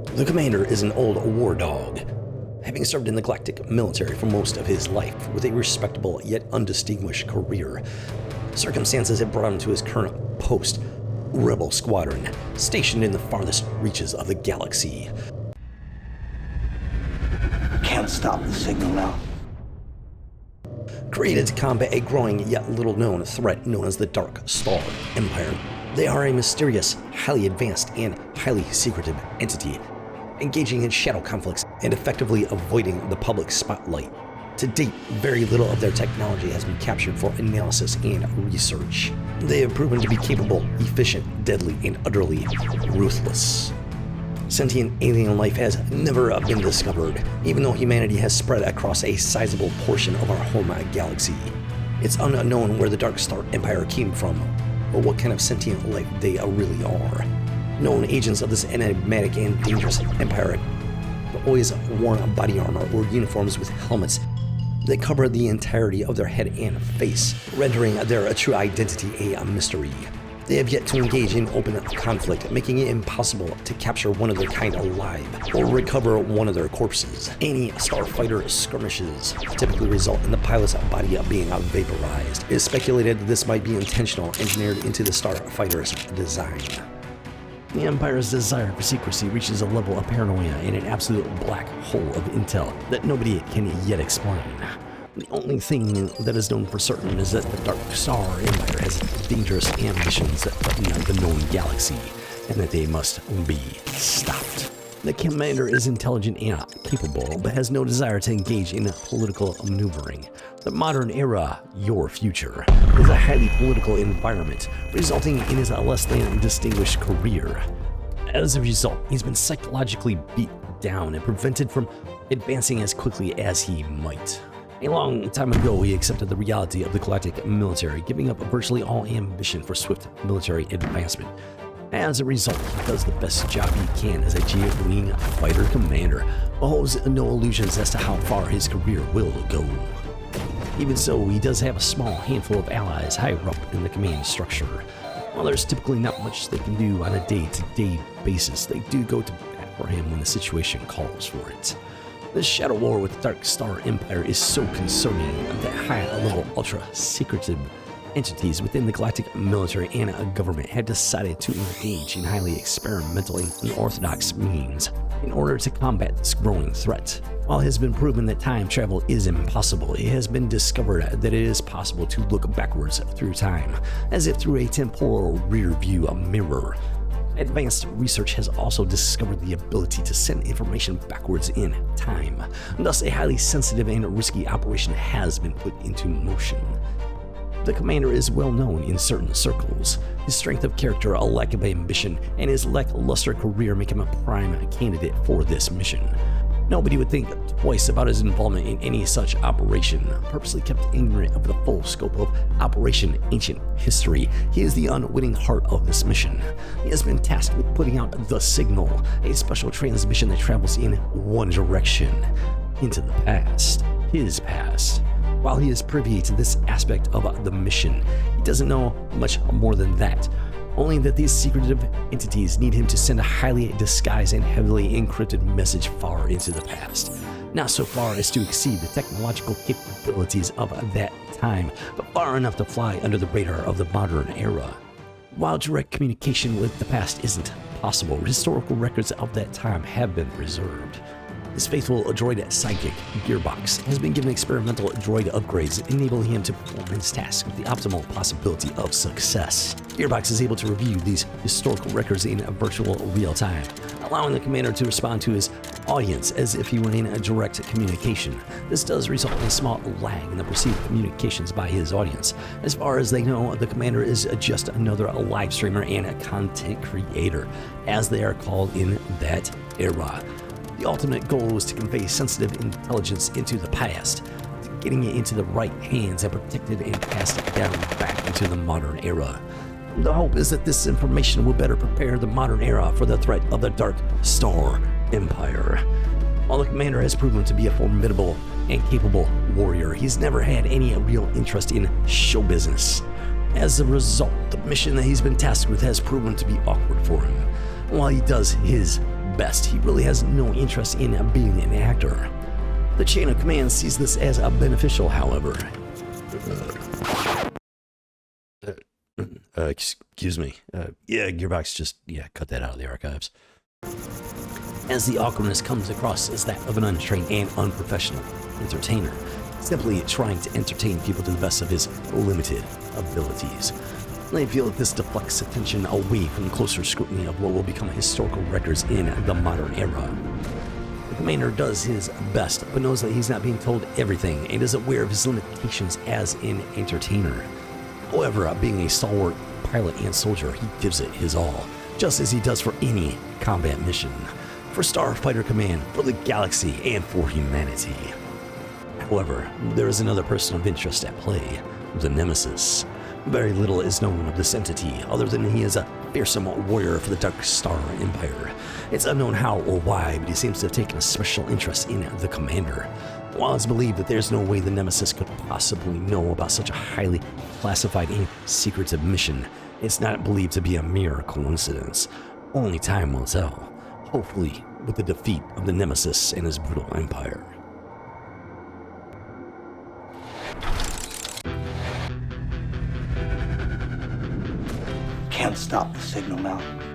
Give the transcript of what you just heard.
The commander is an old war dog, having served in the galactic military for most of his life with a respectable yet undistinguished career. Circumstances have brought him to his current post, Rebel Squadron, stationed in the farthest reaches of the galaxy. Can't stop the signal now. Created to combat a growing yet little-known threat known as the Dark Star Empire, they are a mysterious, highly advanced, and highly secretive entity, engaging in shadow conflicts and effectively avoiding the public spotlight. To date, very little of their technology has been captured for analysis and research. They have proven to be capable, efficient, deadly, and utterly ruthless. Sentient alien life has never been discovered, even though humanity has spread across a sizable portion of our home galaxy. It's unknown where the Dark Star Empire came from, or what kind of sentient life they really are. Known agents of this enigmatic and dangerous empire have always worn body armor or uniforms with helmets that cover the entirety of their head and face, rendering their true identity a mystery. They have yet to engage in open conflict, making it impossible to capture one of their kind alive or recover one of their corpses. Any starfighter skirmishes typically result in the pilot's body being vaporized. It is speculated that this might be intentional, engineered into the starfighter's design. The Empire's desire for secrecy reaches a level of paranoia and an absolute black hole of intel that nobody can yet explain. The only thing that is known for certain is that the Dark Star Empire has dangerous ambitions that threaten the known galaxy, and that they must be stopped. The commander is intelligent and capable, but has no desire to engage in political maneuvering. The modern era, your future, is a highly political environment, resulting in his less than distinguished career. As a result, he's been psychologically beat down and prevented from advancing as quickly as he might. A long time ago, he accepted the reality of the galactic military, giving up virtually all ambition for swift military advancement. As a result, he does the best job he can as a G-Wing fighter commander, but holds no illusions as to how far his career will go. Even so, he does have a small handful of allies higher up in the command structure. While there's typically not much they can do on a day-to-day basis, they do go to bat for him when the situation calls for it. This shadow war with the Dark Star Empire is so concerning that high-level, ultra-secretive entities within the galactic military and government had decided to engage in highly experimental and unorthodox means in order to combat this growing threat. While it has been proven that time travel is impossible, it has been discovered that it is possible to look backwards through time, as if through a temporal rear-view mirror. Advanced research has also discovered the ability to send information backwards in time. Thus, a highly sensitive and risky operation has been put into motion. The commander is well known in certain circles. His strength of character, a lack of ambition, and his lackluster career make him a prime candidate for this mission. Nobody would think twice about his involvement in any such operation. Purposely kept ignorant of the full scope of Operation Ancient History, he is the unwitting heart of this mission. He has been tasked with putting out the signal, a special transmission that travels in one direction, into the past, his past. While he is privy to this aspect of the mission, he doesn't know much more than that. Only that these secretive entities need him to send a highly disguised and heavily encrypted message far into the past. Not so far as to exceed the technological capabilities of that time, but far enough to fly under the radar of the modern era. While direct communication with the past isn't possible, historical records of that time have been preserved. His faithful droid sidekick, Gearbox, has been given experimental droid upgrades, enabling him to perform his task with the optimal possibility of success. Gearbox is able to review these historical records in virtual real time, allowing the commander to respond to his audience as if he were in a direct communication. This does result in a small lag in the perceived communications by his audience. As far as they know, the commander is just another live streamer and a content creator, as they are called in that era. The ultimate goal was to convey sensitive intelligence into the past, getting it into the right hands and protected and passed it down back into the modern era. The hope is that this information will better prepare the modern era for the threat of the Dark Star Empire. While the commander has proven to be a formidable and capable warrior, he's never had any real interest in show business. As a result, the mission that he's been tasked with has proven to be awkward for him. While he does his best, he really has no interest in being an actor. The chain of command sees this as beneficial, however. Excuse me. Gearbox, just, cut that out of the archives. As the awkwardness comes across as that of an untrained and unprofessional entertainer, simply trying to entertain people to the best of his limited abilities. I feel that this deflects attention away from the closer scrutiny of what will become historical records in the modern era. The commander does his best, but knows that he's not being told everything and is aware of his limitations as an entertainer. However, being a stalwart pilot and soldier, he gives it his all, just as he does for any combat mission, for Starfighter Command, for the galaxy, and for humanity. However, there is another person of interest at play, the Nemesis. Very little is known of this entity, other than he is a fearsome warrior for the Dark Star Empire. It's unknown how or why, but he seems to have taken a special interest in the commander. While it's believed that there's no way the Nemesis could possibly know about such a highly classified and secretive mission, it's not believed to be a mere coincidence. Only time will tell, hopefully with the defeat of the Nemesis and his brutal empire. Can't stop the signal now.